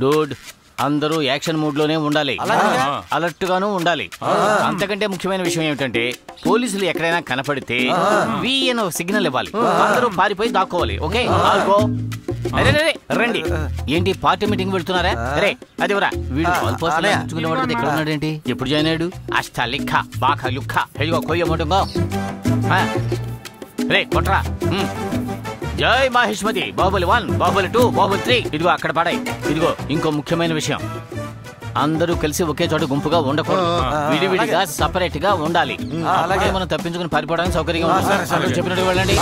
Dude అందరూ action mood లోనే ఉండాలి, అలర్ట్ గాను ఉండాలి. అంతకంటే ముఖ్యమైన విషయం ఏమిటంటే పోలీసులు ఎక్కడైనా కనపడితే వి అని సిగ్నల్ ఇవ్వాలి. అందరూ పారిపోయి దాక్కోవాలి. ఓకే రండి. ఏంటి పార్టీ మీటింగ్ పెడుతున్నారా? అరే అది వీడు ఇక్కడ ఉన్నాడేంటి? ఎప్పుడు జాయిన్ అయ్యాడు? అష్ట లిఖ బాఖ లుఖ హెడిగో కొయ్య మొట్టంగో రే కొట్రా. జై మహేష్మతి. బాహుబలి 1, బాహుబలి 2, బాహుబలి 3. ఇదిగో అక్కడ పడాయి. ఇదిగో ఇంకో ముఖ్యమైన విషయం, అందరూ కలిసి ఒకే చోట గుంపుగా ఉండకూడదు, విడివిడిగా సపరేట్ గా ఉండాలి. అలాగే మనం తప్పించుకుని పారిపోవడానికి సౌకర్యంగా ఉంటుంది. చెప్పినట్టు వెళ్ళండి.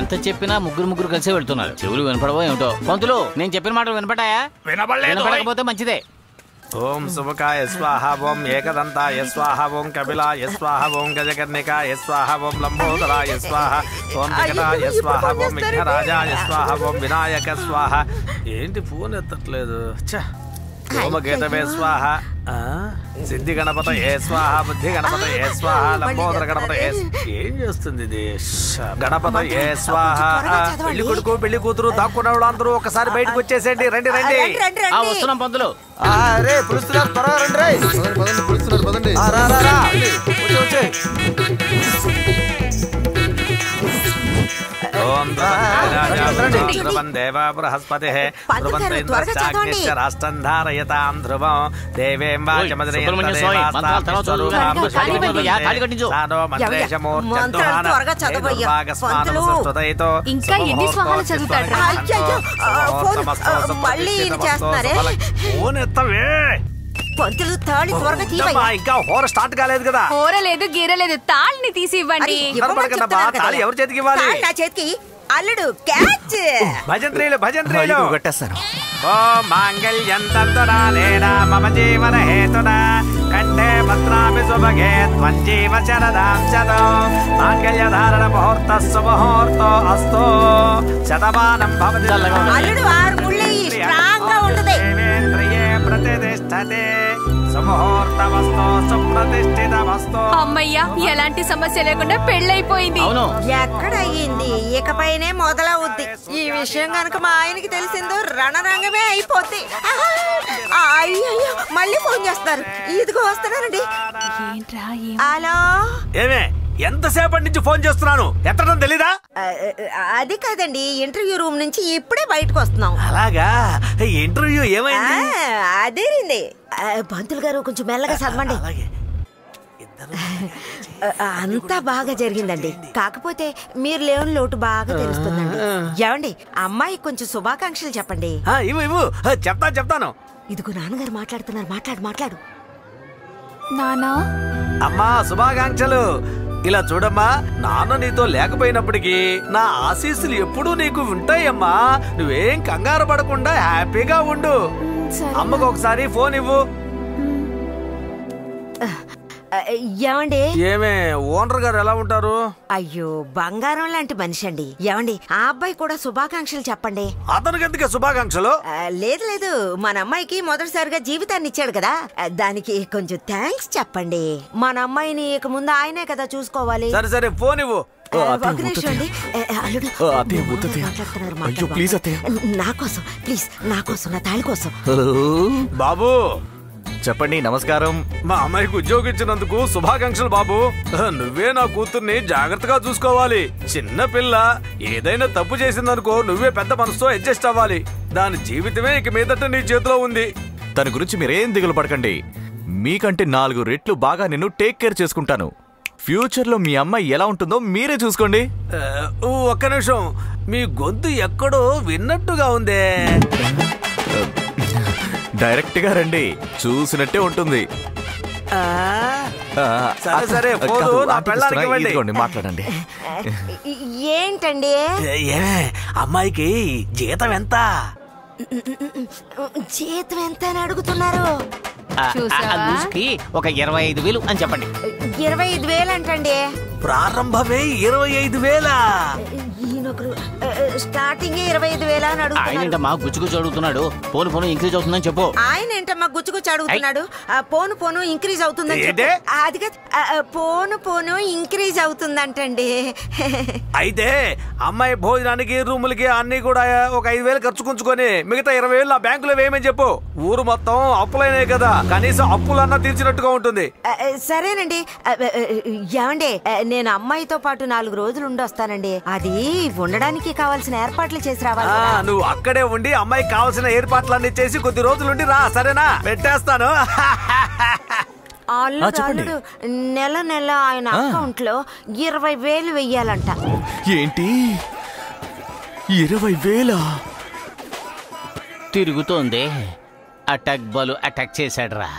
ఎంత చెప్పినా ముగ్గురు కలిసి వెళ్తున్నారు. చెవులు వినపడవో ఏమిటో. పంతులు నేను చెప్పిన మాటలు వినపడ్డాయా? వినపడకపోతే మంచిదే. ఓం శుభకాయ స్వాహ, ఓం ఏకదంతాయ స్వాహ, ఓం కపిలాయ స్వాహ, ఓం గజకర్ణికాయ స్వాహ, ఓం లంబోదరాయ స్వాహ, ఓం వికటాయ స్వాహ, ఓం విఘ్నరాజాయ స్వాహ, ఓం వినాయక స్వాహ. ఏంటి ఫోన్ ఎత్తట్లేదు? ఓమకేతవే స్వాహ, సిద్ధి గణపత ఏ స్వాహ, బుద్ధి గణపత ఏ స్వాహ, లంబోదర గణపత ఏం చేస్తుంది ఇది? గణపత ఏ స్వాహ. పెళ్లి కొడుకు పెళ్లి కూతురు దాక్కున్న వాళ్ళు అందరూ ఒకసారి బయటకు వచ్చేసేయండి. రండి రండి. వస్తున్నాం పంతులు. పిలుస్తున్నారు, త్వరగా రండి. ఓం దేవా బృహస్పతి రాష్ట్రం ధారయతాం ధ్రువం దేవేం పంతులు తాళి త్వరగా తీవయ్యా. ఇంకా హోర స్టార్ట్ కాలేదు కదా? హోర లేదు గీరలేదు, తాళిని తీసి ఇవ్వండి. తాళి ఎవరి చేతికి ఇవ్వాలి? నా చేతికి. అల్లుడు క్యాచ్. భజంత్రీలు కొట్టేస్తారు. ఓ మాంగళ్యం తంతునా మమ జీవన హేతునా కంఠే భద్రాభి శుభగే త్వం జీవ శరదాం శతం మాంగళ్య ధారణ ముహూర్త సుముహూర్తో అస్తు శతమానం భవతి. అల్లుడు 6 ముళ్ళు స్ట్రాంగ్ గా ఉంటది. దేవేంద్రియే ప్రతిష్టతే సుముహూర్తమస్తు సుప్రతిష్ఠితమస్తు. అమ్మయ్యా, ఎలాంటి సమస్య లేకుండా పెళ్ళైపోయింది. ఎక్కడ అయ్యింది? ఇకపైనే మొదలవుద్ది. ఈ విషయం కనుక మా ఆయనకి తెలిసిందో రణరంగమే అయిపోద్ది. అయ్యో మళ్ళీ ఫోన్ చేస్తారు. ఇదిగో వస్తున్నానండి. హలో. ఏమే ఎంతసేపటి నుంచి ఫోన్ చేస్తున్నాను, ఎత్తడం తెలీదా? అది కాదండి, ఇంటర్వ్యూ రూమ్ నుంచి ఇప్పుడే బయటకు వస్తున్నాం. అలాగా? ఇంటర్వ్యూ ఏమైంది? అదేనండి. పంతులు గారు కొంచెం మెల్లగా చదవండి. అంతా బాగా జరిగిందండి. కాకపోతే మీరు లేని లోటు బాగా తెలుస్తుందండి. ఏమండి, అమ్మాయి కొంచెం శుభాకాంక్షలు చెప్పండి. చెప్తాను. ఇదిగో నాన్నగారు మాట్లాడుతున్నారు. మాట్లాడు. నానా. అమ్మా శుభాకాంక్షలు. ఇలా చూడమ్మా, నాన్న నీతో లేకపోయినప్పటికీ నా ఆశీస్సులు ఎప్పుడూ నీకు ఉంటాయమ్మా. నువ్వేం కంగారు పడకుండా హ్యాపీగా ఉండు. అమ్మకు ఒకసారి ఫోన్ ఇవ్వు. ఏమండి? ఏమే ఓనర్ గారు ఎలా ఉంటారు? అయ్యో బంగారం లాంటి మనిషి అండి. ఏమండి, ఆ అబ్బాయి కూడా శుభాకాంక్షలు చెప్పండి. అతనికి ఎందుకే శుభాకాంక్షలు? లేదు, మన అమ్మాయికి మొదటిసారిగా జీవితాన్ని ఇచ్చాడు కదా, దానికి కొంచెం థ్యాంక్స్ చెప్పండి. మన అమ్మాయిని ఇక ముందు ఆయనే కదా చూసుకోవాలి. సరే ఫోన్ ఇవ్వు. ఒక నిమిషం అండి. అల్లుడు నా కోసం నా తాళి కోసం. బాబు చెప్పండి. నమస్కారం. మా అమ్మాయికి ఉద్యోగం ఇచ్చినందుకు శుభాకాంక్షలు బాబు. నువ్వే నా కూతుర్ని జాగ్రత్తగా చూసుకోవాలి. చిన్న పిల్ల ఏదైనా తప్పు చేసిందనుకో నువ్వే పెద్ద మనసుతో అడ్జస్ట్ అవ్వాలి. దాని జీవితమే ఇక మీదట నీ చేతిలో ఉంది. దాని గురించి మీరేం దిగులు పడకండి. మీకంటే 4 రెట్లు బాగా నేను టేక్ కేర్ చేసుకుంటాను. ఫ్యూచర్ లో మీ అమ్మాయి ఎలా ఉంటుందో మీరే చూసుకోండి. ఒక్క నిమిషం, మీ గొంతు ఎక్కడో విన్నట్టుగా ఉందే. డైరెక్ట్ గా రండి, చూసినట్టే ఉంటుంది. సరే మాట్లాడండి. ఏంటండి? అమ్మాయికి జీతం ఎంత? జీతం ఎంత అని అడుగుతున్నారు? ఒక 25,000 అని చెప్పండి. 25,000 అంటండి. ప్రారంభమే 25,000. ఈయన ఒకరు స్టార్టింగ్ 25,000 అని ఆయన అడుగుతున్నాడు. ఏంటమ్మా గుచ్చుగుచ్చు అడుగుతున్నాడు? పోను ఇంక్రీజ్ అవుతుందని చెప్పు. ఆయన ఏంటమ్మా గుచ్చుగుచ్చు అడుగుతున్నాడు? పోను ఇంక్రీజ్ అవుతుందని చెప్పు. అది కాదు, పోను ఇంక్రీజ్ అవుతుందంటండి. అయితే అమ్మాయి భోజనానికి రూములకి అన్ని కూడా ఒక 5,000 ఖర్చుకుంచుకొని మిగతా 20,000 ఆ బ్యాంకులో వేయమని చెప్పు. ఊరు మొత్తం అప్పులైనాయి కదా, కనీసం అప్పులన్నా తీర్చినట్టుగా ఉంటుంది. సరేనండి. ఏమండి, నేను అమ్మాయితో పాటు 4 రోజులు ఉండొస్తానండి. అది ఉండడానికి కావాల్సిన ఏర్పాట్లు చేసి రావాలి. నువ్వు అక్కడే ఉండి అమ్మాయికి కావాల్సిన ఏర్పాట్లన్నీ చేసి కొద్ది రోజులుండి రా, సరేనా? పెట్టేస్తాను. అల్లుడు నెల ఆయన అకౌంట్ లో 20,000 వెయ్యాలంట. ఏంటి 20,000? తిరుగుతోంది. అటాక్ బాలు అటాక్ చేశాడు రా.